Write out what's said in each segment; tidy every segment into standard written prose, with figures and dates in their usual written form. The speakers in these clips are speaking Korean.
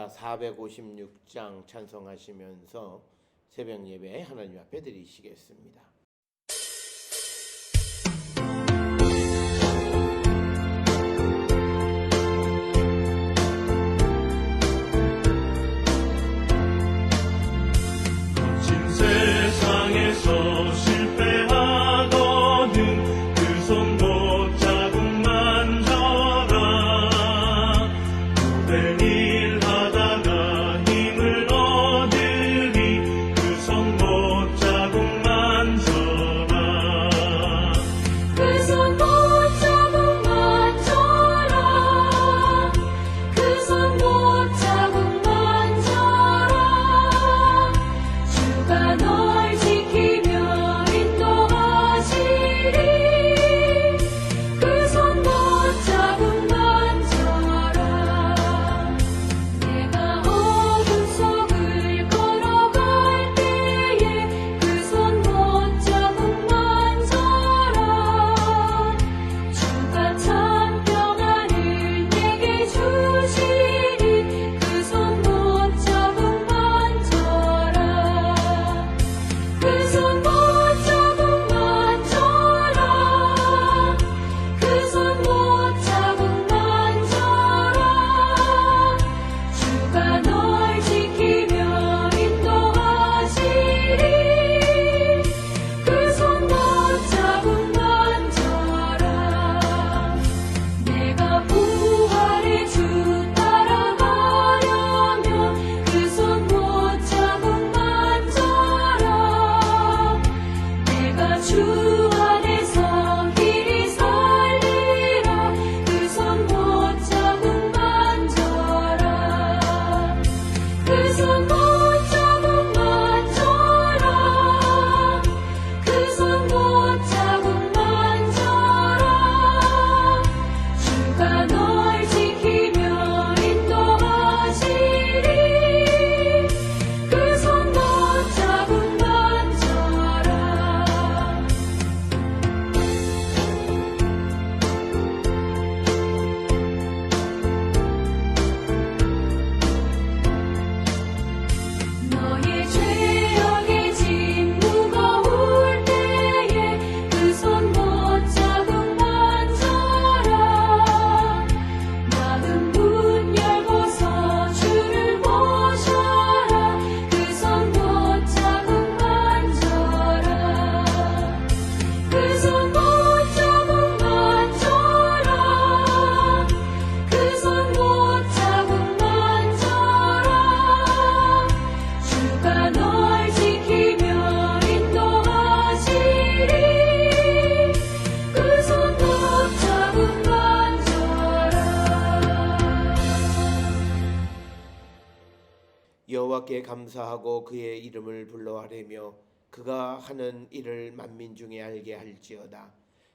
456장 찬송하시면서 새벽 예배 하나님 앞에 드리시겠습니다. 거친 세상에서 실패하거든 그 손 붙잡고 만져라. 모든 일 하다가 힘을 얻으리 그 손 붙잡고 만져라. 그 손 붙잡고 만져라. 그 손 붙잡고 만져라. 주가 널 지키며 인도하시리. 그 손 붙잡고 만져라. 내가 어둠 속을 걸어갈 때에 그 손 붙잡고 만져라. 주가 참 평안을 내게 주시리. 그 손 붙잡고 만져라. 그 손 붙잡고 만져라. 그 손 붙잡고 만져라. 주가 널 지키며 인도하시리. 그 손 붙잡고 만져라. 내가 부활의 주 따라가려면 그 손 붙잡고 만져라. 내가 주 안에서 길이 살리라. 그 손 붙잡고 만져라. 그 손 붙잡고 만져라. 그 손 붙잡고 만져라. 주가 널 지키며 인도하시리. 그 손 붙잡고 만져라. 너의 죄악의 짐 무거울 때에 그 손 붙잡고 만져라. 마음 문 열고서 주를 모셔라. 그 손 붙잡고 만져라. 그 손 붙잡고 만져라. 그 손 붙잡고 만져라. 주가 널 지키며 인도하시리. 그 손 붙잡고 만져라. 여호와께 감사하고 그의 이름을 불러하려며 그가 하는 일을 만민 중에 알게 할지어다.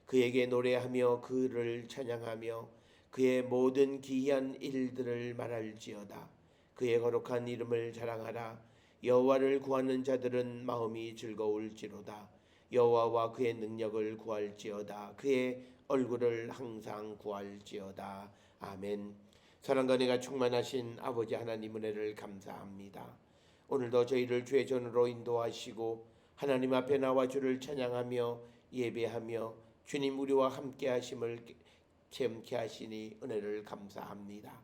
그에게 노래하며 그를 찬양하며 그의 모든 기이한 일들을 말할지어다. 그의 거룩한 이름을 자랑하라. 여호와를 구하는 자들은 마음이 즐거울지로다. 여호와와 그의 능력을 구할지어다. 그의 얼굴을 항상 구할지어다. 아멘. 사랑과 은혜가 충만하신 아버지 하나님 은혜를 감사합니다. 오늘도 저희를 주의 전으로 인도하시고 하나님 앞에 나와 주를 찬양하며 예배하며 주님 우리와 함께 하심을 체험케 하시니 은혜를 감사합니다.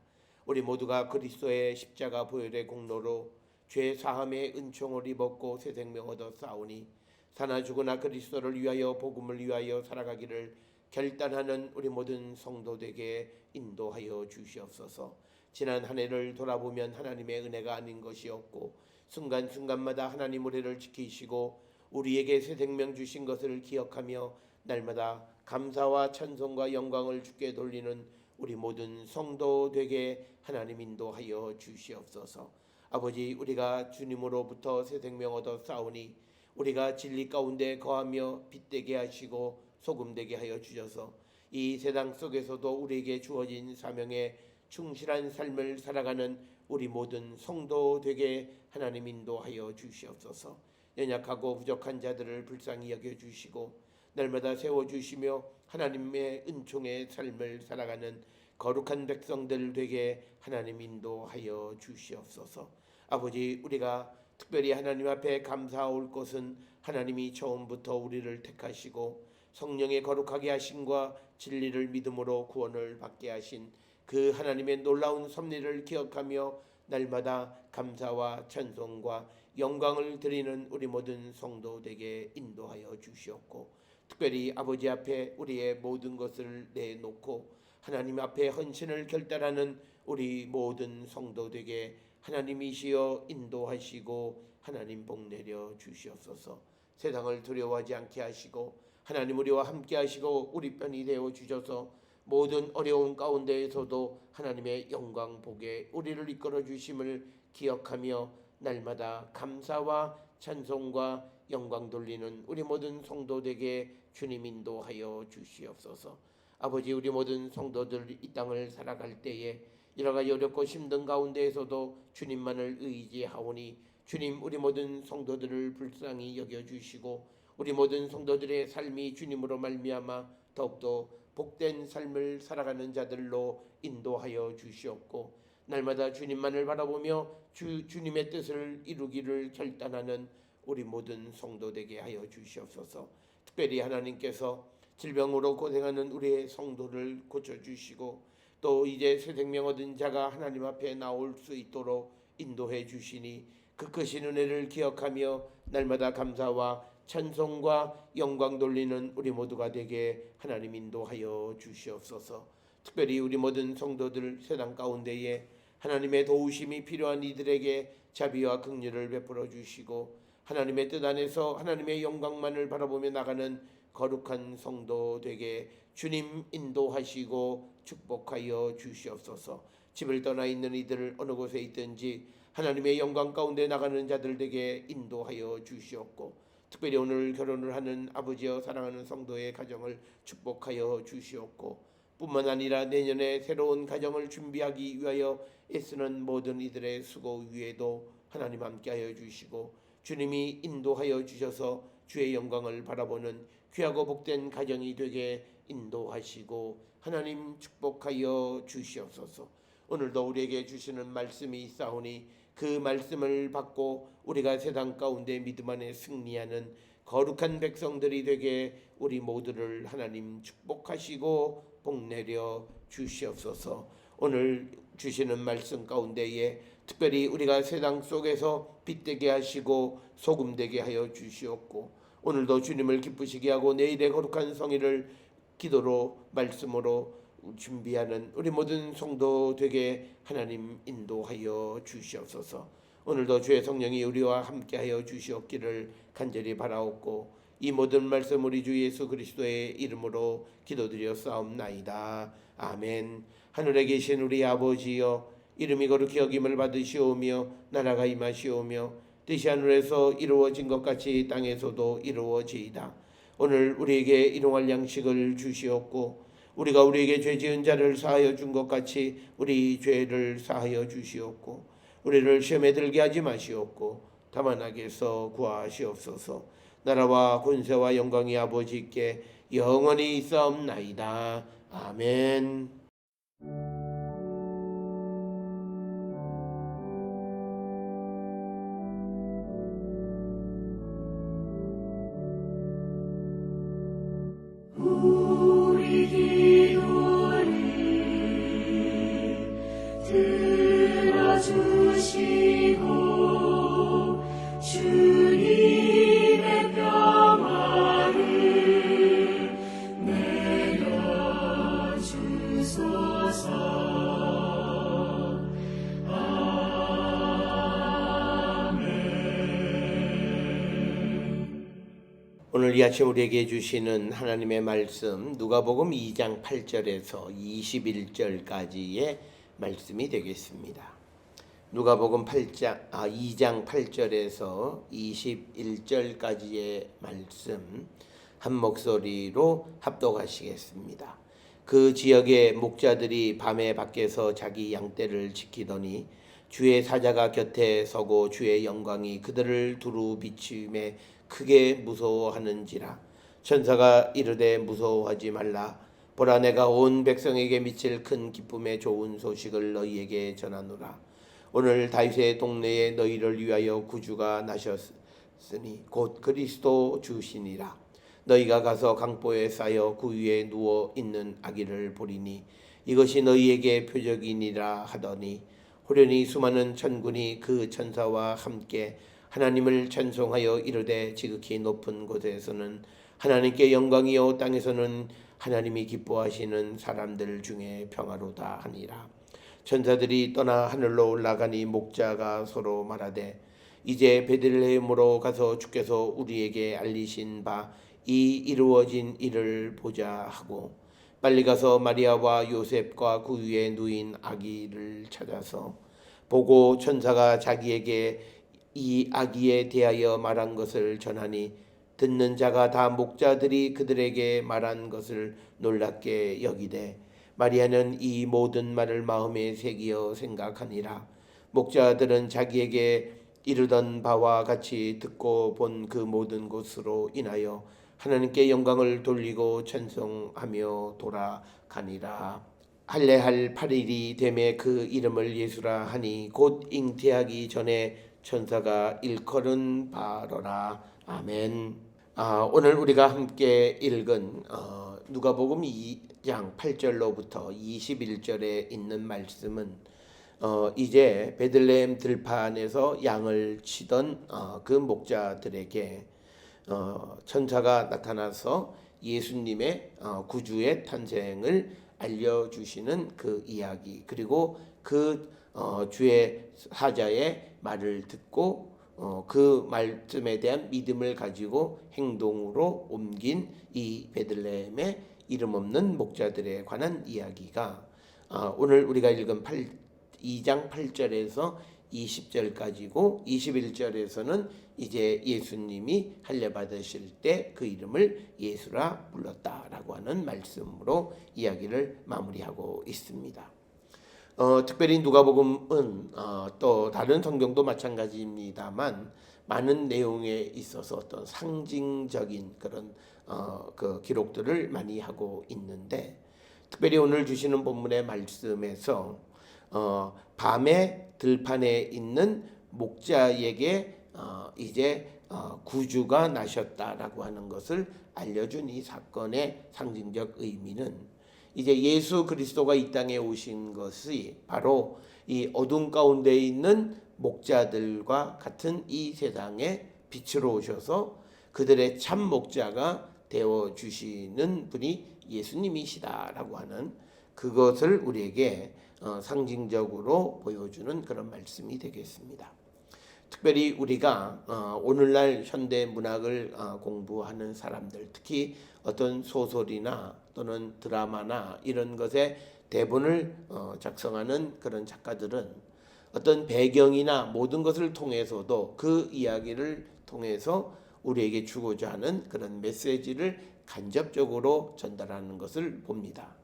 우리 모두가 그리스도의 십자가 보혈의 공로로 죄 사함의 은총을 입었고 새 생명 얻어 싸우니 사나 죽으나 그리스도를 위하여 복음을 위하여 살아가기를 결단하는 우리 모든 성도되게 인도하여 주시옵소서. 지난 한 해를 돌아보면 하나님의 은혜가 아닌 것이 없고 순간순간마다 하나님 우리를 지키시고 우리에게 새 생명 주신 것을 기억하며 날마다 감사와 찬송과 영광을 주께 돌리는 우리 모든 성도 되게 하나님 인도하여 주시옵소서. 아버지, 우리가 주님으로부터 새 생명 얻어 싸우니 우리가 진리 가운데 거하며 빛되게 하시고 소금되게 하여 주셔서 이 세상 속에서도 우리에게 주어진 사명에 충실한 삶을 살아가는 우리 모든 성도 되게 하나님 인도하여 주시옵소서. 연약하고 부족한 자들을 불쌍히 여겨주시고 날마다 세워주시며 하나님의 은총의 삶을 살아가는 거룩한 백성들 되게 하나님 인도하여 주시옵소서. 아버지, 우리가 특별히 하나님 앞에 감사할 것은 하나님이 처음부터 우리를 택하시고 성령의 거룩하게 하심과 진리를 믿음으로 구원을 받게 하신 그 하나님의 놀라운 섭리를 기억하며 날마다 감사와 찬송과 영광을 드리는 우리 모든 성도되게 인도하여 주시옵고, 특별히 아버지 앞에 우리의 모든 것을 내놓고 하나님 앞에 헌신을 결단하는 우리 모든 성도되게 하나님이시여 인도하시고 하나님 복 내려 주시옵소서. 세상을 두려워하지 않게 하시고 하나님 우리와 함께 하시고 우리 편이 되어 주셔서 모든 어려운 가운데에서도 하나님의 영광 복에 우리를 이끌어 주심을 기억하며 날마다 감사와 찬송과 영광 돌리는 우리 모든 성도들에게 주님 인도하여 주시옵소서. 아버지, 우리 모든 성도들 이 땅을 살아갈 때에 여러가지 어렵고 힘든 가운데에서도 주님만을 의지하오니 주님 우리 모든 성도들을 불쌍히 여겨주시고 우리 모든 성도들의 삶이 주님으로 말미암아 더욱더 복된 삶을 살아가는 자들로 인도하여 주시옵고, 날마다 주님만을 바라보며 주님의 뜻을 이루기를 결단하는 우리 모든 성도되게 하여 주시옵소서. 특별히 하나님께서 질병으로 고생하는 우리의 성도를 고쳐주시고 또 이제 새 생명 얻은 자가 하나님 앞에 나올 수 있도록 인도해 주시니 그 크신 은혜를 기억하며 날마다 감사와 찬송과 영광 돌리는 우리 모두가 되게 하나님 인도하여 주시옵소서. 특별히 우리 모든 성도들 세상 가운데에 하나님의 도우심이 필요한 이들에게 자비와 긍휼을 베풀어 주시고 하나님의 뜻 안에서 하나님의 영광만을 바라보며 나가는 거룩한 성도 되게 주님 인도하시고 축복하여 주시옵소서. 집을 떠나 있는 이들 어느 곳에 있든지 하나님의 영광 가운데 나가는 자들 되게 인도하여 주시옵고, 특별히 오늘 결혼을 하는 아버지여 사랑하는 성도의 가정을 축복하여 주시옵고, 뿐만 아니라 내년에 새로운 가정을 준비하기 위하여 애쓰는 모든 이들의 수고 위에도 하나님 함께하여 주시고 주님이 인도하여 주셔서 주의 영광을 바라보는 귀하고 복된 가정이 되게 인도하시고 하나님 축복하여 주시옵소서. 오늘도 우리에게 주시는 말씀이 있사오니 그 말씀을 받고 우리가 세상 가운데 믿음 안에 승리하는 거룩한 백성들이 되게 우리 모두를 하나님 축복하시고 복내려 주시옵소서. 오늘 주시는 말씀 가운데에 특별히 우리가 세상 속에서 빛되게 하시고 소금되게 하여 주시옵고, 오늘도 주님을 기쁘시게 하고 내일의 거룩한 성의를 기도로 말씀으로 준비하는 우리 모든 성도 되게 하나님 인도하여 주시옵소서. 오늘도 주의 성령이 우리와 함께하여 주시옵기를 간절히 바라옵고 이 모든 말씀 우리 주 예수 그리스도의 이름으로 기도드렸사옵나이다. 아멘. 하늘에 계신 우리 아버지여, 이름이 거룩히 여김을 받으시오며 나라가 임하시오며 뜻이 하늘에서 이루어진 것 같이 땅에서도 이루어지이다. 오늘 우리에게 일용할 양식을 주시옵고 우리가 우리에게 죄 지은 자를 사하여 준 것 같이 우리 죄를 사하여 주시옵고 우리를 시험에 들게 하지 마시옵고 다만 악에서 구하시옵소서. 나라와 권세와 영광이 아버지께 영원히 있사옵나이다. 아멘. 우리 기도를 들어주시고 주님의 평화를 내려주소서. 오늘 이 아침 우리에게 주시는 하나님의 말씀 누가복음 2장 8절에서 21절까지의 말씀이 되겠습니다. 누가복음 2장 8절에서 21절까지의 말씀 한 목소리로 합독하시겠습니다. 그 지역의 목자들이 밤에 밖에서 자기 양떼를 지키더니 주의 사자가 곁에 서고 주의 영광이 그들을 두루 비추매 크게 무서워하는지라. 천사가 이르되 무서워하지 말라. 보라, 내가 온 백성에게 미칠 큰 기쁨의 좋은 소식을 너희에게 전하노라. 오늘 다윗의 동네에 너희를 위하여 구주가 나셨으니 곧 그리스도 주시니라. 너희가 가서 강보에 쌓여 그 위에 누워 있는 아기를 보리니 이것이 너희에게 표적이니라 하더니, 호련히 수많은 천군이 그 천사와 함께 하나님을 찬송하여 이르되 지극히 높은 곳에서는 하나님께 영광이요 땅에서는 하나님이 기뻐하시는 사람들 중에 평화로다 하니라. 천사들이 떠나 하늘로 올라가니 목자가 서로 말하되 이제 베들레헴으로 가서 주께서 우리에게 알리신 바 이 이루어진 일을 보자 하고 빨리 가서 마리아와 요셉과 그 위에 누인 아기를 찾아서 보고 천사가 자기에게 이 아기에 대하여 말한 것을 전하니 듣는 자가 다 목자들이 그들에게 말한 것을 놀랍게 여기되 마리아는 이 모든 말을 마음에 새기어 생각하니라. 목자들은 자기에게 이르던 바와 같이 듣고 본 그 모든 것으로 인하여 하나님께 영광을 돌리고 찬송하며 돌아가니라. 할례할 8일이 되매 그 이름을 예수라 하니 곧 잉태하기 전에 천사가 일컬은 바로라. 아멘. 오늘 우리가 함께 읽은 누가복음 2장 8절로부터 21절에 있는 말씀은 이제 베들레헴 들판에서 양을 치던 그 목자들에게 천사가 나타나서 예수님의 구주의 탄생을 알려주시는 그 이야기, 그리고 그 주의 사자의 말을 듣고 그 말씀에 대한 믿음을 가지고 행동으로 옮긴 이 베들레헴의 이름 없는 목자들에 관한 이야기가 오늘 우리가 읽은 2장 8절에서 20절까지고 21절에서는 이제 예수님이 할례 받으실 때 그 이름을 예수라 불렀다라고 하는 말씀으로 이야기를 마무리하고 있습니다. 특별히 누가복음은 또 다른 성경도 마찬가지입니다만 많은 내용에 있어서 어떤 상징적인 그런 그 기록들을 많이 하고 있는데, 특별히 오늘 주시는 본문의 말씀에서 밤에 들판에 있는 목자에게 이제 구주가 나셨다라고 하는 것을 알려준 이 사건의 상징적 의미는 이제 예수 그리스도가 이 땅에 오신 것이 바로 이 어둠 가운데 있는 목자들과 같은 이 세상에 빛으로 오셔서 그들의 참 목자가 되어 주시는 분이 예수님이시다라고 하는 그것을 우리에게 상징적으로 보여주는 그런 말씀이 되겠습니다. 특별히 우리가 오늘날 현대 문학을 공부하는 사람들, 특히 어떤 소설이나 또는 드라마나 이런 것에 대본을 작성하는 그런 작가들은 어떤 배경이나 모든 것을 통해서도 그 이야기를 통해서 우리에게 주고자 하는 그런 메시지를 간접적으로 전달하는 것을 봅니다.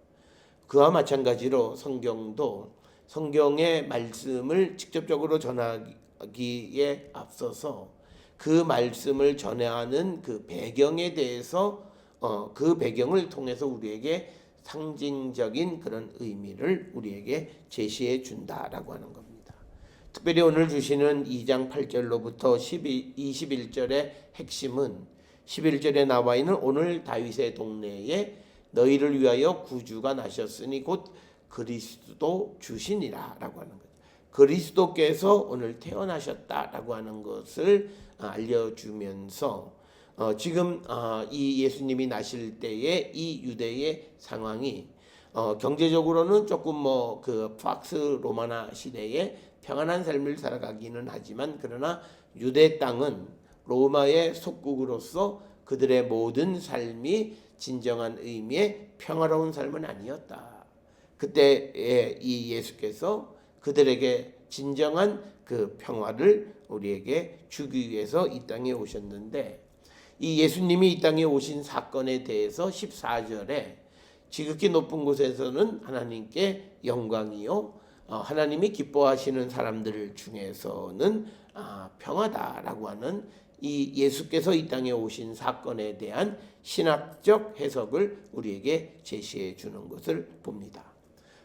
그와 마찬가지로 성경도 성경의 말씀을 직접적으로 전하기에 앞서서 그 말씀을 전하는 그 배경에 대해서 그 배경을 통해서 우리에게 상징적인 그런 의미를 우리에게 제시해 준다라고 하는 겁니다. 특별히 오늘 주시는 2장 8절로부터 21절의 핵심은 11절에 나와 있는 오늘 다윗의 동네에 너희를 위하여 구주가 나셨으니 곧 그리스도 주시니라 라고 하는 거죠. 그리스도께서 오늘 태어나셨다라고 하는 것을 알려주면서 지금 이 예수님이 나실 때의 이 유대의 상황이 경제적으로는 조금 그 팍스 로마나 시대에 평안한 삶을 살아가기는 하지만, 그러나 유대 땅은 로마의 속국으로서 그들의 모든 삶이 진정한 의미의 평화로운 삶은 아니었다. 그때에 이 예수께서 그들에게 진정한 그 평화를 우리에게 주기 위해서 이 땅에 오셨는데, 이 예수님이 이 땅에 오신 사건에 대해서 14절에 지극히 높은 곳에서는 하나님께 영광이요 하나님이 기뻐하시는 사람들 중에서는 평화다라고 하는 이 예수께서 이 땅에 오신 사건에 대한 신학적 해석을 우리에게 제시해 주는 것을 봅니다.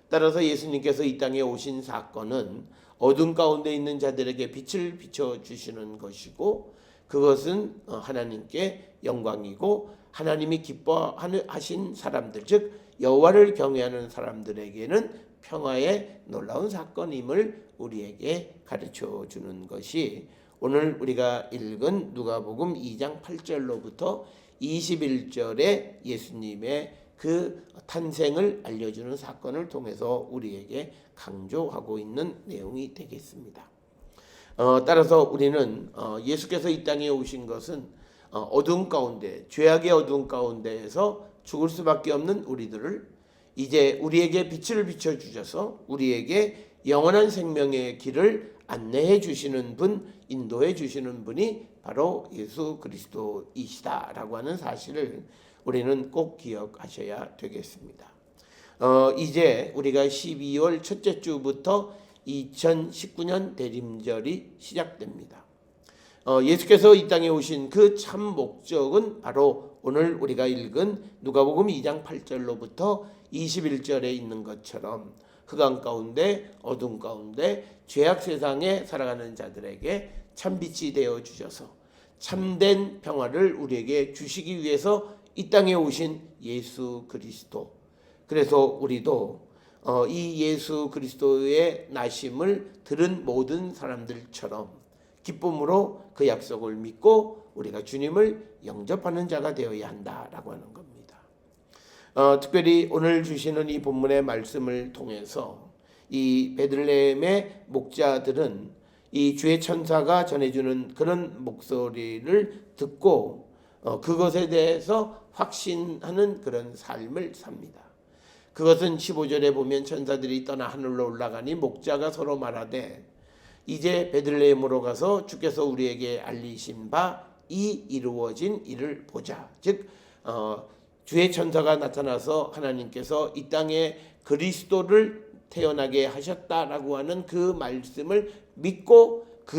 따라서 예수님께서 이 땅에 오신 사건은 어둠 가운데 있는 자들에게 빛을 비춰주시는 것이고, 그것은 하나님께 영광이고 하나님이 기뻐하신 사람들, 즉 여호와를 경외하는 사람들에게는 평화의 놀라운 사건임을 우리에게 가르쳐 주는 것이 오늘 우리가 읽은 누가복음 2장 8절로부터 21절의 예수님의 그 탄생을 알려주는 사건을 통해서 우리에게 강조하고 있는 내용이 되겠습니다. 따라서 우리는 예수께서 이 땅에 오신 것은 어두운 가운데, 죄악의 어두운 가운데에서 죽을 수밖에 없는 우리들을 이제 우리에게 빛을 비춰주셔서 우리에게 영원한 생명의 길을 안내해 주시는 분, 인도해 주시는 분이 바로 예수 그리스도이시다라고 하는 사실을 우리는 꼭 기억하셔야 되겠습니다. 이제 우리가 12월 첫째 주부터 2019년 대림절이 시작됩니다. 예수께서 이 땅에 오신 그 참 목적은 바로 오늘 우리가 읽은 누가복음 2장 8절로부터 21절에 있는 것처럼 흑암 가운데 어둠 가운데 죄악 세상에 살아가는 자들에게 참빛이 되어 주셔서 참된 평화를 우리에게 주시기 위해서 이 땅에 오신 예수 그리스도. 그래서 우리도 이 예수 그리스도의 나심을 들은 모든 사람들처럼 기쁨으로 그 약속을 믿고 우리가 주님을 영접하는 자가 되어야 한다라고 하는 겁니다. 특별히 오늘 주시는 이 본문의 말씀을 통해서 이 베들레헴의 목자들은 이 주의 천사가 전해주는 그런 목소리를 듣고 그것에 대해서 확신하는 그런 삶을 삽니다. 그것은 15절에 보면 천사들이 떠나 하늘로 올라가니 목자가 서로 말하되 이제 베들레헴으로 가서 주께서 우리에게 알리신 바 이 이루어진 일을 보자. 즉 주의 천사가 나타나서 하나님께서 이 땅에 그리스도를 태어나게 하셨다라고 하는 그 말씀을 믿고 그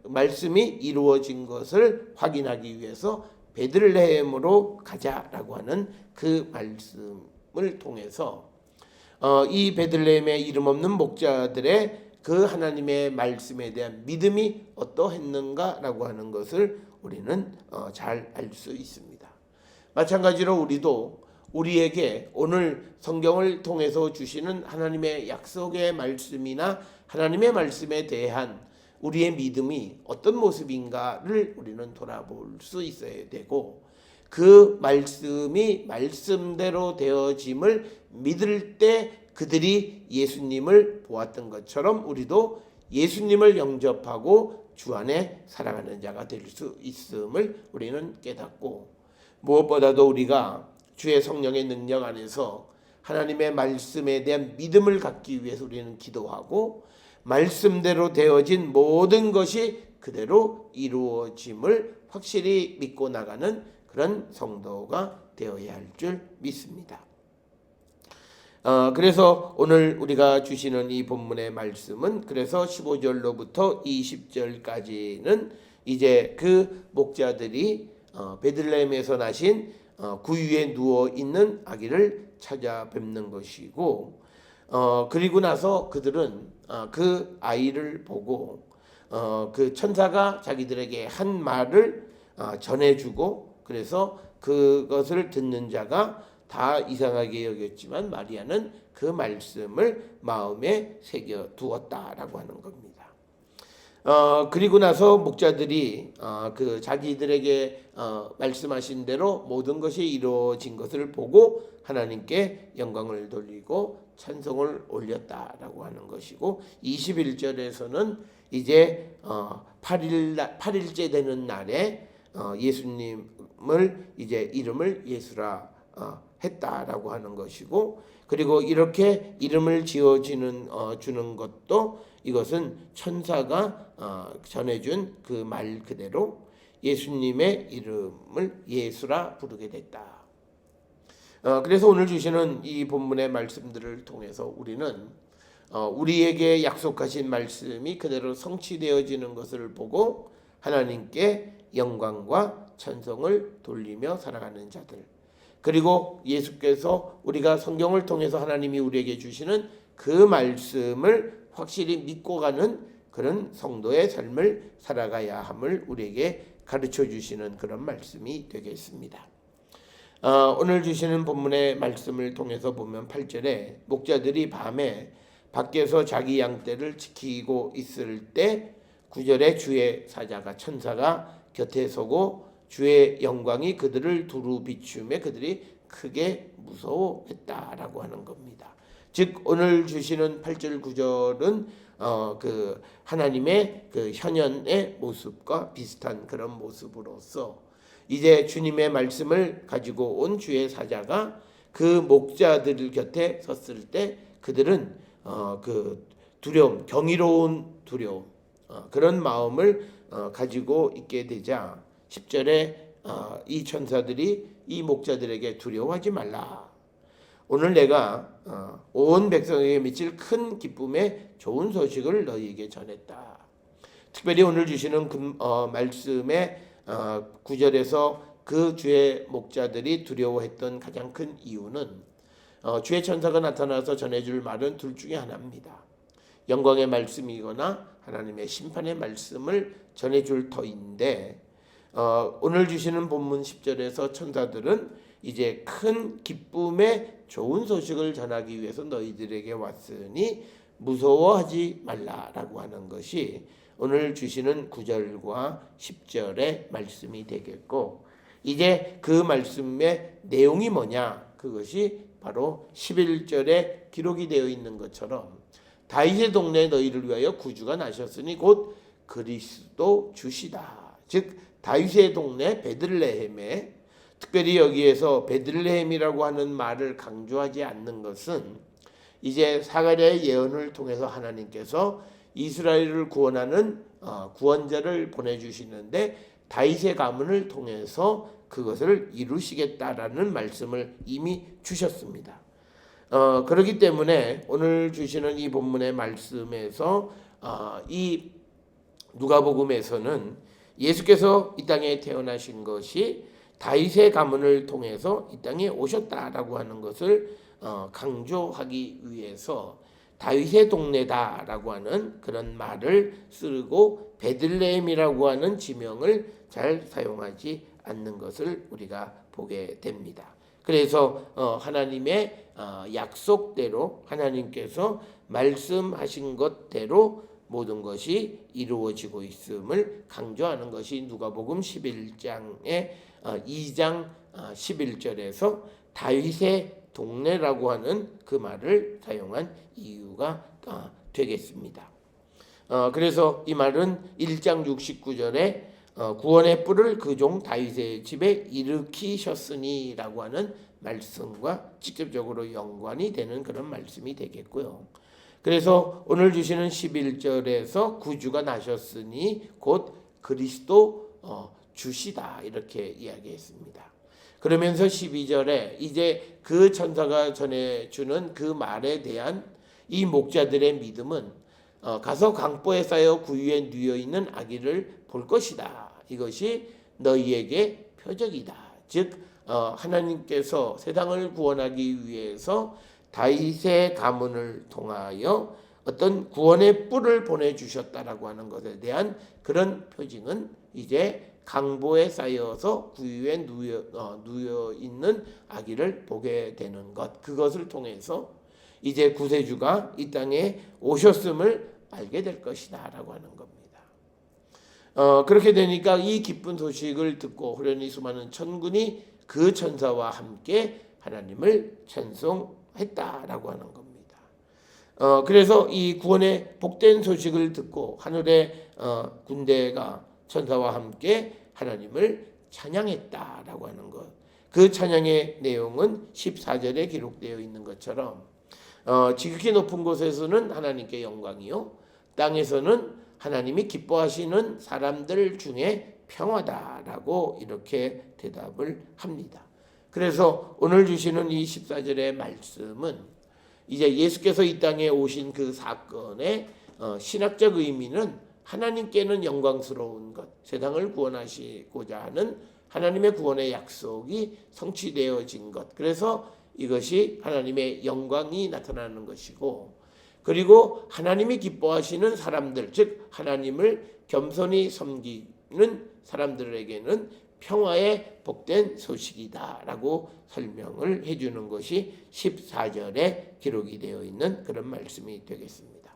말씀이 이루어진 것을 확인하기 위해서 베들레헴으로 가자라고 하는 그 말씀을 통해서 이 베들레헴의 이름 없는 목자들의 그 하나님의 말씀에 대한 믿음이 어떠했는가라고 하는 것을 우리는 잘 알 수 있습니다. 마찬가지로 우리도 우리에게 오늘 성경을 통해서 주시는 하나님의 약속의 말씀이나 하나님의 말씀에 대한 우리의 믿음이 어떤 모습인가를 우리는 돌아볼 수 있어야 되고, 그 말씀이 말씀대로 되어짐을 믿을 때 그들이 예수님을 보았던 것처럼 우리도 예수님을 영접하고 주 안에 살아가는 자가 될 수 있음을 우리는 깨닫고, 무엇보다도 우리가 주의 성령의 능력 안에서 하나님의 말씀에 대한 믿음을 갖기 위해서 우리는 기도하고, 말씀대로 되어진 모든 것이 그대로 이루어짐을 확실히 믿고 나가는 그런 성도가 되어야 할 줄 믿습니다. 그래서 오늘 우리가 주시는 이 본문의 말씀은 그래서 15절로부터 20절까지는 이제 그 목자들이 베들레헴에서 나신 구유에 누워 있는 아기를 찾아뵙는 것이고, 그리고 나서 그들은 그 아이를 보고 그 천사가 자기들에게 한 말을 전해주고, 그래서 그것을 듣는 자가 다 이상하게 여겼지만 마리아는 그 말씀을 마음에 새겨 두었다라고 하는 겁니다. 그리고 나서 목자들이 그 자기들에게 말씀하신 대로 모든 것이 이루어진 것을 보고 하나님께 영광을 돌리고 찬송을 올렸다라고 하는 것이고, 21절에서는 이제 8일째 되는 날에 예수님을 이제 이름을 예수라 했다라고 하는 것이고, 그리고 이렇게 이름을 지어주는 주는 것도 이것은 천사가 전해준 그 말 그대로 예수님의 이름을 예수라 부르게 됐다. 그래서 오늘 주시는 이 본문의 말씀들을 통해서 우리는 우리에게 약속하신 말씀이 그대로 성취되어지는 것을 보고 하나님께 영광과 찬송을 돌리며 살아가는 자들, 그리고 예수께서 우리가 성경을 통해서 하나님이 우리에게 주시는 그 말씀을 확실히 믿고 가는 그런 성도의 삶을 살아가야 함을 우리에게 가르쳐 주시는 그런 말씀이 되겠습니다. 오늘 주시는 본문의 말씀을 통해서 보면 8절에 목자들이 밤에 밖에서 자기 양떼를 지키고 있을 때 9절에 주의 사자가 천사가 곁에 서고 주의 영광이 그들을 두루 비추며 그들이 크게 무서워했다라고 하는 겁니다. 즉 오늘 주시는 8절 9절은 그 하나님의 그 현현의 모습과 비슷한 그런 모습으로서 이제 주님의 말씀을 가지고 온 주의 사자가 그 목자들 곁에 섰을 때 그들은 그 두려움, 경이로운 두려움, 그런 마음을 가지고 있게 되자 10절에 이 천사들이 이 목자들에게 두려워하지 말라. 오늘 내가 온 백성에게 미칠 큰 기쁨의 좋은 소식을 너희에게 전했다. 특별히 오늘 주시는 말씀의 9절에서 그 주의 목자들이 두려워했던 가장 큰 이유는 주의 천사가 나타나서 전해줄 말은 둘 중에 하나입니다. 영광의 말씀이거나 하나님의 심판의 말씀을 전해줄 터인데 오늘 주시는 본문 10절에서 천사들은 이제 큰 기쁨의 좋은 소식을 전하기 위해서 너희들에게 왔으니 무서워하지 말라라고 하는 것이 오늘 주시는 9절과 10절의 말씀이 되겠고, 이제 그 말씀의 내용이 뭐냐, 그것이 바로 11절에 기록이 되어 있는 것처럼 다윗의 동네에 너희를 위하여 구주가 나셨으니 곧 그리스도 주시다. 즉 다윗의 동네 베들레헴에, 특별히 여기에서 베들레헴이라고 하는 말을 강조하지 않는 것은 이제 사가랴의 예언을 통해서 하나님께서 이스라엘을 구원하는 구원자를 보내주시는데 다윗의 가문을 통해서 그것을 이루시겠다라는 말씀을 이미 주셨습니다. 그렇기 때문에 오늘 주시는 이 본문의 말씀에서 이 누가복음에서는 예수께서 이 땅에 태어나신 것이 다윗의 가문을 통해서 이 땅에 오셨다라고 하는 것을 강조하기 위해서 다윗의 동네다라고 하는 그런 말을 쓰고 베들레헴이라고 하는 지명을 잘 사용하지 않는 것을 우리가 보게 됩니다. 그래서 하나님의 약속대로 하나님께서 말씀하신 것대로 모든 것이 이루어지고 있음을 강조하는 것이 누가복음 11장의 2장 11절에서 다윗의 동네라고 하는 그 말을 사용한 이유가 되겠습니다. 그래서 이 말은 1장 69절에 구원의 뿔을 그 종 다윗의 집에 일으키셨으니 라고 하는 말씀과 직접적으로 연관이 되는 그런 말씀이 되겠고요. 그래서 오늘 주시는 11절에서 구주가 나셨으니 곧 그리스도 주시다 이렇게 이야기했습니다. 그러면서 12절에 이제 그 천사가 전해주는 그 말에 대한 이 목자들의 믿음은 가서 강보에 쌓여 구유에 누워있는 아기를 볼 것이다. 이것이 너희에게 표적이다. 즉 하나님께서 세상을 구원하기 위해서 다윗의 가문을 통하여 어떤 구원의 뿔을 보내주셨다라고 하는 것에 대한 그런 표징은 이제 강보에 쌓여서 구유에 누워 있는 아기를 보게 되는 것, 그것을 통해서 이제 구세주가 이 땅에 오셨음을 알게 될 것이다라고 하는 겁니다. 그렇게 되니까 이 기쁜 소식을 듣고 호련히 수많은 천군이 그 천사와 함께 하나님을 찬송했다라고 하는 겁니다. 그래서 이 구원의 복된 소식을 듣고 하늘의 군대가 천사와 함께 하나님을 찬양했다라고 하는 것. 그 찬양의 내용은 14절에 기록되어 있는 것처럼 지극히 높은 곳에서는 하나님께 영광이요 땅에서는 하나님이 기뻐하시는 사람들 중에 평화다라고 이렇게 대답을 합니다. 그래서 오늘 주시는 이 14절의 말씀은 이제 예수께서 이 땅에 오신 그 사건의 신학적 의미는 하나님께는 영광스러운 것, 세상을 구원하시고자 하는 하나님의 구원의 약속이 성취되어진 것. 그래서 이것이 하나님의 영광이 나타나는 것이고, 그리고 하나님이 기뻐하시는 사람들, 즉 하나님을 겸손히 섬기는 사람들에게는 평화의 복된 소식이다라고 설명을 해주는 것이 14절에 기록이 되어 있는 그런 말씀이 되겠습니다.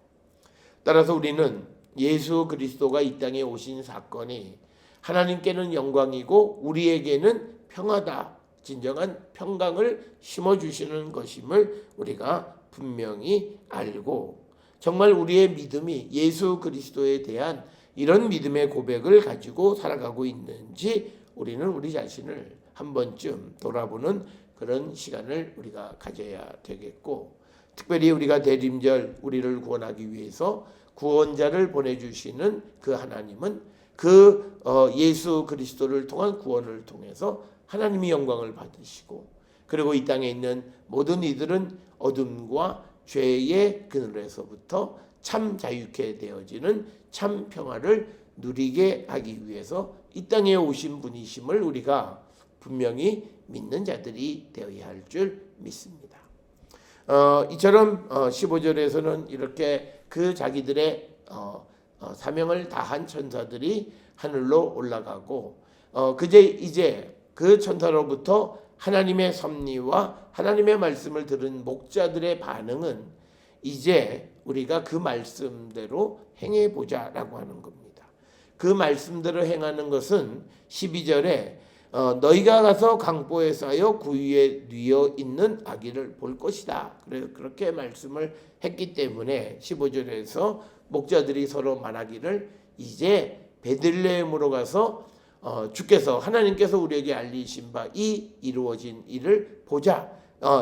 따라서 우리는 예수 그리스도가 이 땅에 오신 사건이 하나님께는 영광이고 우리에게는 평화다, 진정한 평강을 심어주시는 것임을 우리가 분명히 알고, 정말 우리의 믿음이 예수 그리스도에 대한 이런 믿음의 고백을 가지고 살아가고 있는지 우리는 우리 자신을 한 번쯤 돌아보는 그런 시간을 우리가 가져야 되겠고, 특별히 우리가 대림절 우리를 구원하기 위해서 구원자를 보내주시는 그 하나님은 그 예수 그리스도를 통한 구원을 통해서 하나님이 영광을 받으시고, 그리고 이 땅에 있는 모든 이들은 어둠과 죄의 그늘에서부터 참 자유케 되어지는 참 평화를 누리게 하기 위해서 이 땅에 오신 분이심을 우리가 분명히 믿는 자들이 되어야 할 줄 믿습니다. 이처럼 15절에서는 이렇게 그 자기들의 사명을 다한 천사들이 하늘로 올라가고, 이제 그 천사로부터 하나님의 섭리와 하나님의 말씀을 들은 목자들의 반응은 이제 우리가 그 말씀대로 행해보자라고 하는 겁니다. 그 말씀대로 행하는 것은 12절에 너희가 가서 강보에 쌓여 구유에 뉘어 있는 아기를 볼 것이다. 그렇게 말씀을 했기 때문에 15절에서 목자들이 서로 말하기를 이제 베들레헴으로 가서 주께서 하나님께서 우리에게 알리신 바 이 이루어진 일을 보자.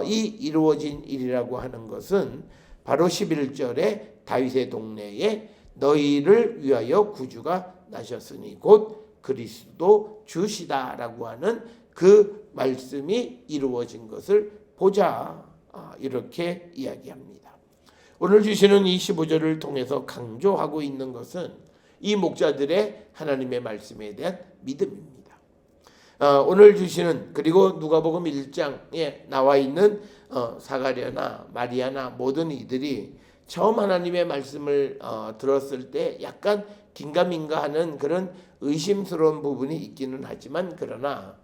이 이루어진 일이라고 하는 것은 바로 11절에 다윗의 동네에 너희를 위하여 구주가 나셨으니 곧 그리스도 주시다라고 하는 그 말씀이 이루어진 것을 보자, 이렇게 이야기합니다. 오늘 주시는 이 15절을 통해서 강조하고 있는 것은 이 목자들의 하나님의 말씀에 대한 믿음입니다. 오늘 주시는, 그리고 누가복음 1장에 나와 있는 사가랴나 마리아나 모든 이들이 처음 하나님의 말씀을 들었을 때 약간 긴가민가하는 그런 의심스러운 부분이 있기는 하지만, 그러나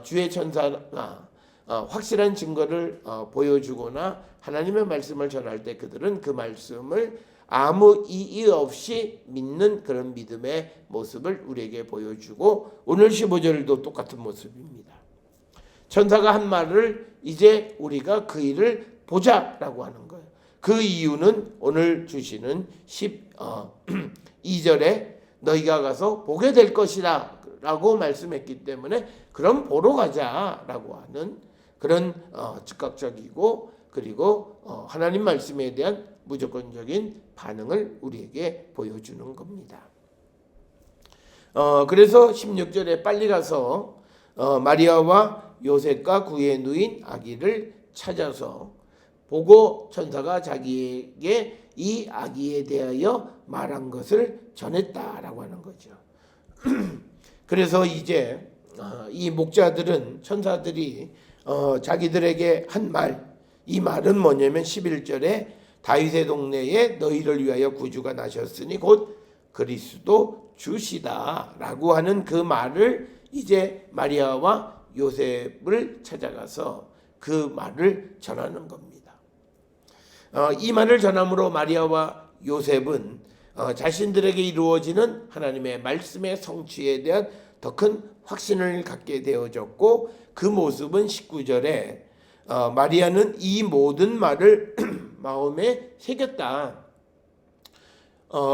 주의 천사가 확실한 증거를 보여주거나 하나님의 말씀을 전할 때 그들은 그 말씀을 아무 이의 없이 믿는 그런 믿음의 모습을 우리에게 보여주고, 오늘 15절도 똑같은 모습입니다. 천사가 한 말을 이제 우리가 그 일을 보자라고 하는 거예요. 그 이유는 오늘 주시는 12절에 너희가 가서 보게 될 것이다 라고 말씀했기 때문에 그럼 보러 가자라고 하는 그런 즉각적이고, 그리고 하나님 말씀에 대한 무조건적인 반응을 우리에게 보여주는 겁니다. 그래서 16절에 빨리 가서 마리아와 요셉과 그의 누인 아기를 찾아서 보고 천사가 자기에게 이 아기에 대하여 말한 것을 전했다라고 하는 거죠. 그래서 이제 이 목자들은, 천사들이 자기들에게 한 말, 이 말은 뭐냐면 11절에 다윗의 동네에 너희를 위하여 구주가 나셨으니 곧 그리스도 주시다라고 하는 그 말을 이제 마리아와 요셉을 찾아가서 그 말을 전하는 겁니다. 이 말을 전함으로 마리아와 요셉은 자신들에게 이루어지는 하나님의 말씀의 성취에 대한 더 큰 확신을 갖게 되어졌고, 그 모습은 19절에 마리아는 이 모든 말을 마음에 새겼다.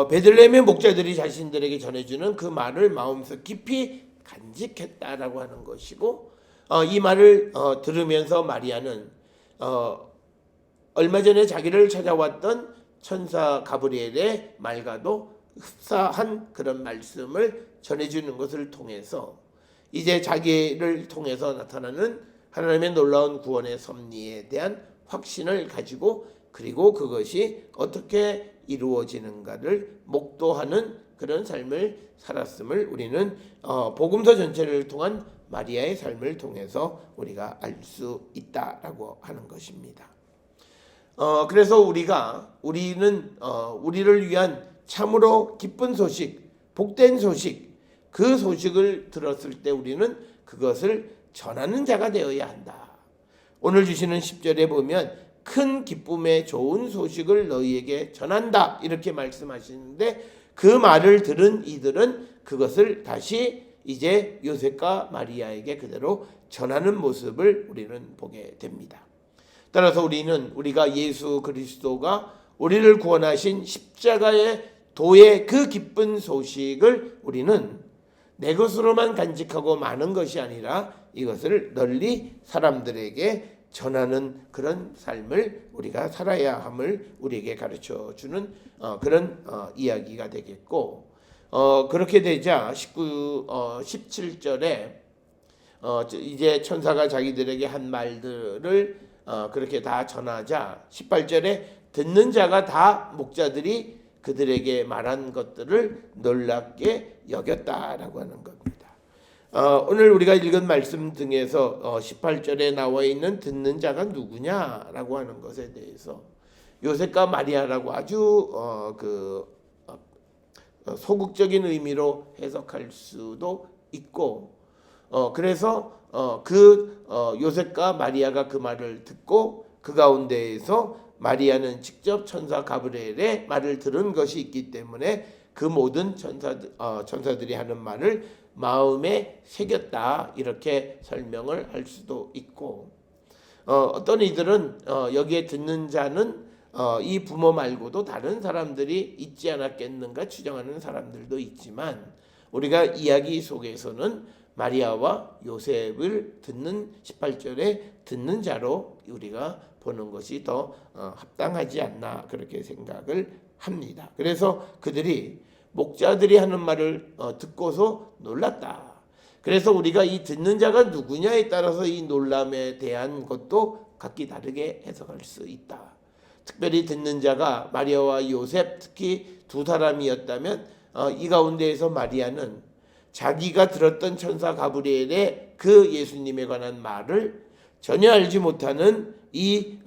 베들레헴의 목자들이 자신들에게 전해주는 그 말을 마음속 깊이 간직했다라고 하는 것이고, 이 말을 들으면서 마리아는 얼마 전에 자기를 찾아왔던 천사 가브리엘의 말과도 흡사한 그런 말씀을 전해주는 것을 통해서 이제 자기를 통해서 나타나는 하나님의 놀라운 구원의 섭리에 대한 확신을 가지고 그리고 그것이 어떻게 이루어지는가를 목도하는 그런 삶을 살았음을 우리는 복음서 전체를 통한 마리아의 삶을 통해서 우리가 알 수 있다라고 하는 것입니다. 그래서 우리는 우리를 위한 참으로 기쁜 소식, 복된 소식, 그 소식을 들었을 때 우리는 그것을 전하는 자가 되어야 한다. 오늘 주시는 10절에 보면 큰 기쁨의 좋은 소식을 너희에게 전한다 이렇게 말씀하시는데 그 말을 들은 이들은 그것을 다시 이제 요셉과 마리아에게 그대로 전하는 모습을 우리는 보게 됩니다. 따라서 우리가 예수 그리스도가 우리를 구원하신 십자가의 도의 그 기쁜 소식을 우리는 내 것으로만 간직하고 마는 것이 아니라 이것을 널리 사람들에게 전하는 그런 삶을 우리가 살아야 함을 우리에게 가르쳐 주는 그런 이야기가 되겠고, 그렇게 되자 17절에 이제 천사가 자기들에게 한 말들을 그렇게 다 전하자 18절에 듣는 자가 다 목자들이 그들에게 말한 것들을 놀랍게 여겼다라고 하는 겁니다. 오늘 우리가 읽은 말씀 등에서 18절에 나와 있는 듣는 자가 누구냐라고 하는 것에 대해서 요셉과 마리아라고 아주 소극적인 의미로 해석할 수도 있고, 그래서 요셉과 마리아가 그 말을 듣고 그 가운데에서 마리아는 직접 천사 가브리엘의 말을 들은 것이 있기 때문에 그 모든 천사들이 하는 말을 마음에 새겼다 이렇게 설명을 할 수도 있고, 어떤 이들은 여기에 듣는 자는 이 부모 말고도 다른 사람들이 있지 않았겠는가 추정하는 사람들도 있지만 우리가 이야기 속에서는 마리아와 요셉을 듣는 18절에 듣는 자로 우리가 보는 것이 더 합당하지 않나 그렇게 생각을 합니다. 그래서 그들이 목자들이 하는 말을 듣고서 놀랐다. 그래서 우리가 이 듣는 자가 누구냐에 따라서 이 놀람에 대한 것도 각기 다르게 해석할 수 있다. 특별히 듣는 자가 마리아와 요셉 특히 두 사람이었다면 이 가운데에서 마리아는 자기가 들었던 천사 가브리엘의 그 예수님에 관한 말을 전혀 알지 못하는 이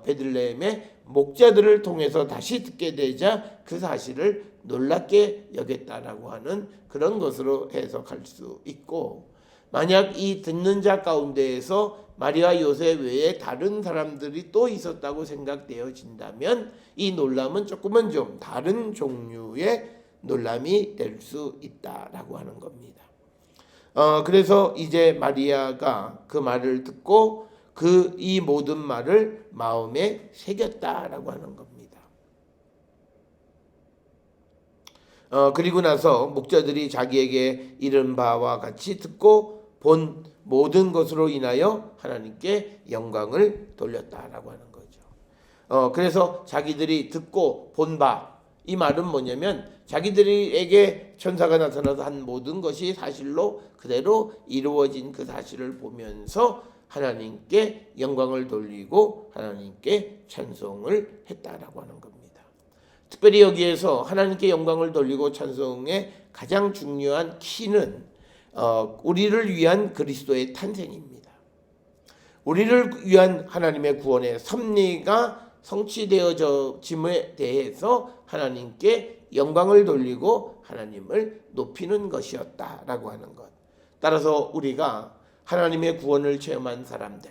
베들레헴의 목자들을 통해서 다시 듣게 되자 그 사실을 놀랍게 여겼다라고 하는 그런 것으로 해석할 수 있고, 만약 이 듣는 자 가운데에서 마리아 요셉 외에 다른 사람들이 또 있었다고 생각되어진다면 이 놀람은 조금은 좀 다른 종류의 놀람이 될 수 있다라고 하는 겁니다. 그래서 이제 마리아가 그 말을 듣고 이 모든 말을 마음에 새겼다라고 하는 겁니다. 그리고 나서 목자들이 자기에게 이른 바와 같이 듣고 본 모든 것으로 인하여 하나님께 영광을 돌렸다라고 하는 거죠. 그래서 자기들이 듣고 본 바, 이 말은 뭐냐면 자기들에게 천사가 나타나서 한 모든 것이 사실로 그대로 이루어진 그 사실을 보면서 하나님께 영광을 돌리고 하나님께 찬송을 했다라고 하는 겁니다. 특별히 여기에서 하나님께 영광을 돌리고 찬송의 가장 중요한 키는 우리를 위한 그리스도의 탄생입니다. 우리를 위한 하나님의 구원의 섭리가 성취되어짐에 대해서 하나님께 영광을 돌리고 하나님을 높이는 것이었다라고 하는 것. 따라서 우리가 하나님의 구원을 체험한 사람들,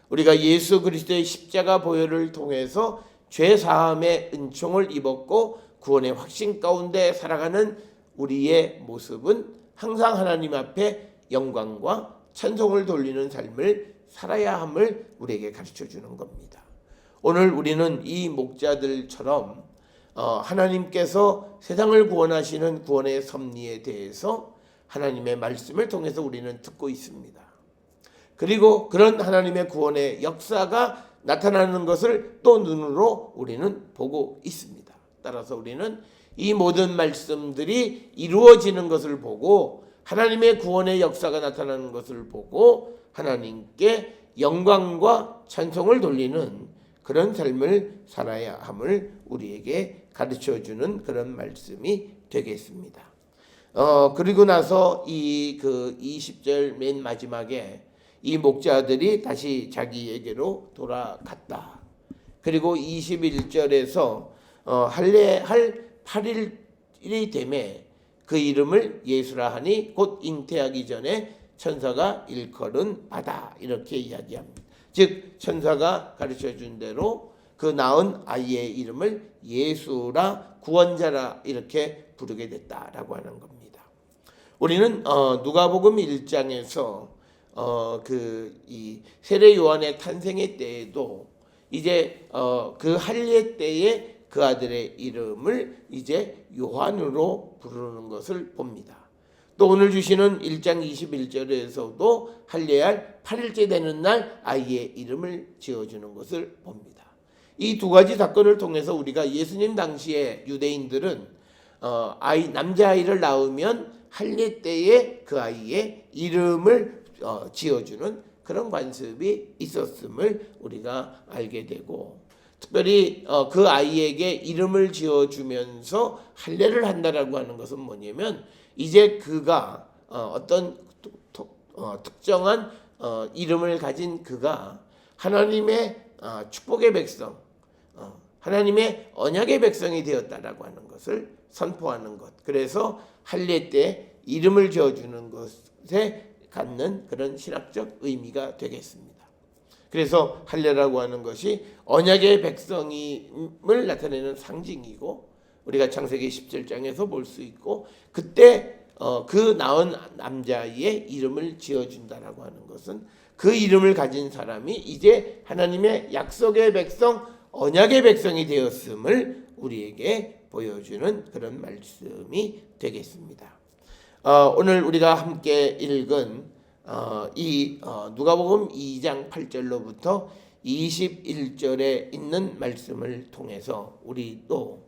우리가 예수 그리스도의 십자가 보혈을 통해서 죄 사함의 은총을 입었고 구원의 확신 가운데 살아가는 우리의 모습은 항상 하나님 앞에 영광과 찬송을 돌리는 삶을 살아야 함을 우리에게 가르쳐 주는 겁니다. 오늘 우리는 이 목자들처럼 하나님께서 세상을 구원하시는 구원의 섭리에 대해서 하나님의 말씀을 통해서 우리는 듣고 있습니다. 그리고 그런 하나님의 구원의 역사가 나타나는 것을 또 눈으로 우리는 보고 있습니다. 따라서 우리는 이 모든 말씀들이 이루어지는 것을 보고 하나님의 구원의 역사가 나타나는 것을 보고 하나님께 영광과 찬송을 돌리는 그런 삶을 살아야 함을 우리에게 가르쳐주는 그런 말씀이 되겠습니다. 그리고 나서 이 20절 맨 마지막에 이 목자들이 다시 자기에게로 돌아갔다. 그리고 21절에서 할례할 8일이 되매 그 이름을 예수라 하니 곧 잉태하기 전에 천사가 일컬은 바다, 이렇게 이야기합니다. 즉 천사가 가르쳐준 대로 그 낳은 아이의 이름을 예수라, 구원자라 이렇게 부르게 됐다라고 하는 겁니다. 우리는 누가복음 1장에서 이 세례 요한의 탄생의 때에도 이제 그 할례 때에 그 아들의 이름을 이제 요한으로 부르는 것을 봅니다. 또 오늘 주시는 1장 21절에서도 할례할 8일째 되는 날 아이의 이름을 지어주는 것을 봅니다. 이 두 가지 사건을 통해서 우리가 예수님 당시에 유대인들은 남자아이를 낳으면 할례 때에 그 아이의 이름을 지어주는 그런 관습이 있었음을 우리가 알게 되고, 특별히 그 아이에게 이름을 지어주면서 할례를 한다라고 하는 것은 뭐냐면 이제 그가 어떤 특정한 이름을 가진 그가 하나님의 축복의 백성, 하나님의 언약의 백성이 되었다라고 하는 것을 선포하는 것. 그래서 할례 때 이름을 지어주는 것에 갖는 그런 신학적 의미가 되겠습니다. 그래서 할례라고 하는 것이 언약의 백성임을 나타내는 상징이고, 우리가 창세기 17장에서 볼 수 있고, 그때 그 낳은 남자아이의 이름을 지어준다라고 하는 것은 그 이름을 가진 사람이 이제 하나님의 약속의 백성, 언약의 백성이 되었음을 우리에게 보여주는 그런 말씀이 되겠습니다. 오늘 우리가 함께 읽은 이 누가복음 2장 8절로부터 21절에 있는 말씀을 통해서 우리도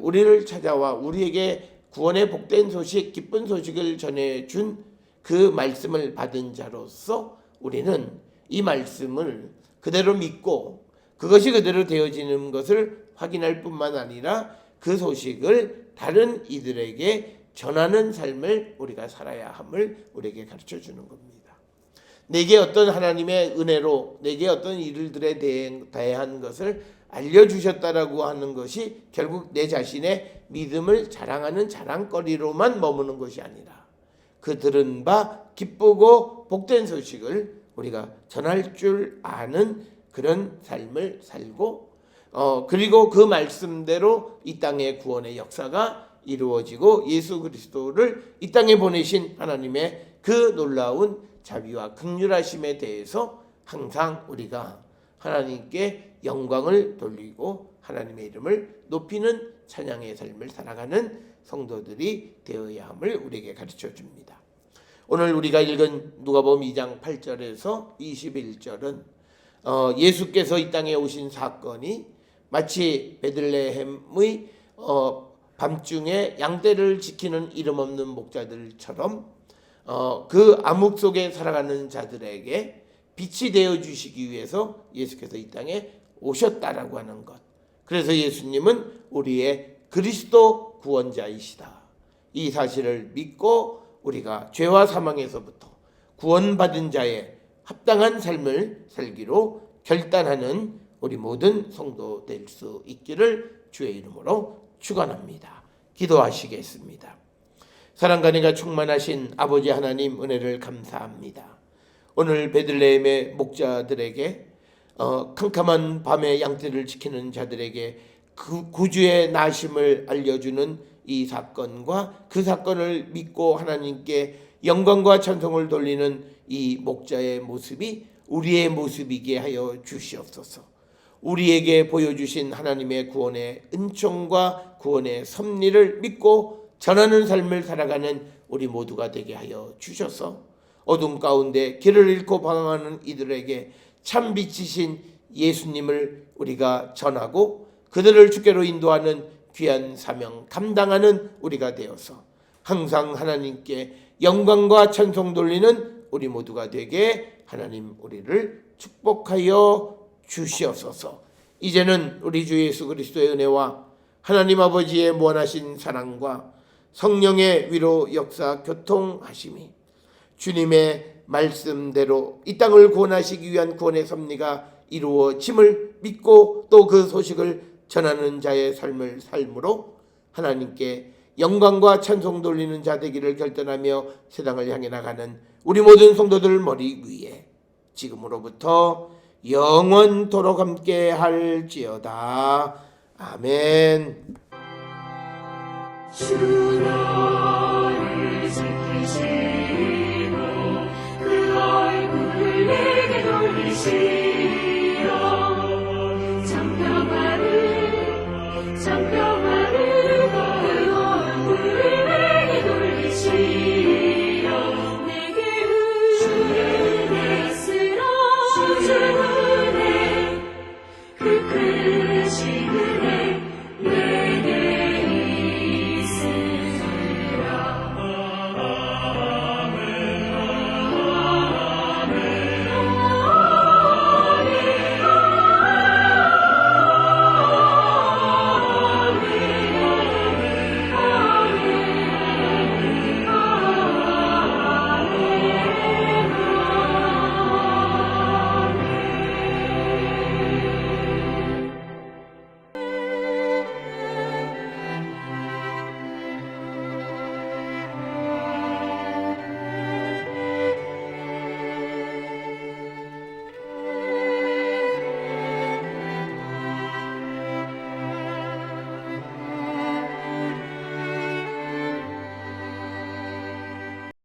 우리를 찾아와 우리에게 구원의 복된 소식, 기쁜 소식을 전해준 그 말씀을 받은 자로서 우리는 이 말씀을 그대로 믿고 그것이 그대로 되어지는 것을 확인할 뿐만 아니라 그 소식을 다른 이들에게 전하는 삶을 우리가 살아야 함을 우리에게 가르쳐 주는 겁니다. 내게 어떤 하나님의 은혜로 내게 어떤 일들에 대한 것을 알려주셨다라고 하는 것이 결국 내 자신의 믿음을 자랑하는 자랑거리로만 머무는 것이 아니라 그 들은 바 기쁘고 복된 소식을 우리가 전할 줄 아는 그런 삶을 살고 그리고 그 말씀대로 이 땅의 구원의 역사가 이루어지고 예수 그리스도를 이 땅에 보내신 하나님의 그 놀라운 자비와 긍휼하심에 대해서 항상 우리가 하나님께 영광을 돌리고 하나님의 이름을 높이는 찬양의 삶을 살아가는 성도들이 되어야 함을 우리에게 가르쳐 줍니다. 오늘 우리가 읽은 누가복음 2장 8절에서 21절은 예수께서 이 땅에 오신 사건이 마치 베들레헴의 밤중에 양떼를 지키는 이름 없는 목자들처럼 그 암흑 속에 살아가는 자들에게 빛이 되어 주시기 위해서 예수께서 이 땅에 오셨다라고 하는 것. 그래서 예수님은 우리의 그리스도 구원자이시다. 이 사실을 믿고 우리가 죄와 사망에서부터 구원받은 자의 합당한 삶을 살기로 결단하는 우리 모든 성도 될 수 있기를 주의 이름으로 축원합니다. 기도하시겠습니다. 사랑과 은혜가 충만하신 아버지 하나님, 은혜를 감사합니다. 오늘 베들레헴의 목자들에게 캄캄한 밤에 양떼를 지키는 자들에게 그 구주의 나심을 알려주는 이 사건과 그 사건을 믿고 하나님께 영광과 찬송을 돌리는 이 목자의 모습이 우리의 모습이게 하여 주시옵소서. 우리에게 보여주신 하나님의 구원의 은총과 구원의 섭리를 믿고 전하는 삶을 살아가는 우리 모두가 되게 하여 주셔서 어둠 가운데 길을 잃고 방황하는 이들에게 참 빛이신 예수님을 우리가 전하고 그들을 주께로 인도하는 귀한 사명 감당하는 우리가 되어서 항상 하나님께 영광과 찬송 돌리는 우리 모두가 되게 하나님 우리를 축복하여 주시옵소서. 이제는 우리 주 예수 그리스도의 은혜와 하나님 아버지의 무한하신 사랑과 성령의 위로 역사 교통하심이 주님의 말씀대로 이 땅을 구원하시기 위한 구원의 섭리가 이루어짐을 믿고 또 그 소식을 전하는 자의 삶을 삶으로 하나님께 영광과 찬송 돌리는 자 되기를 결단하며 세상을 향해 나가는 우리 모든 성도들 머리 위에 지금으로부터 영원토록 함께 할지어다. 아멘. 주 너를 지키시고 그 얼굴을 내게 돌리시고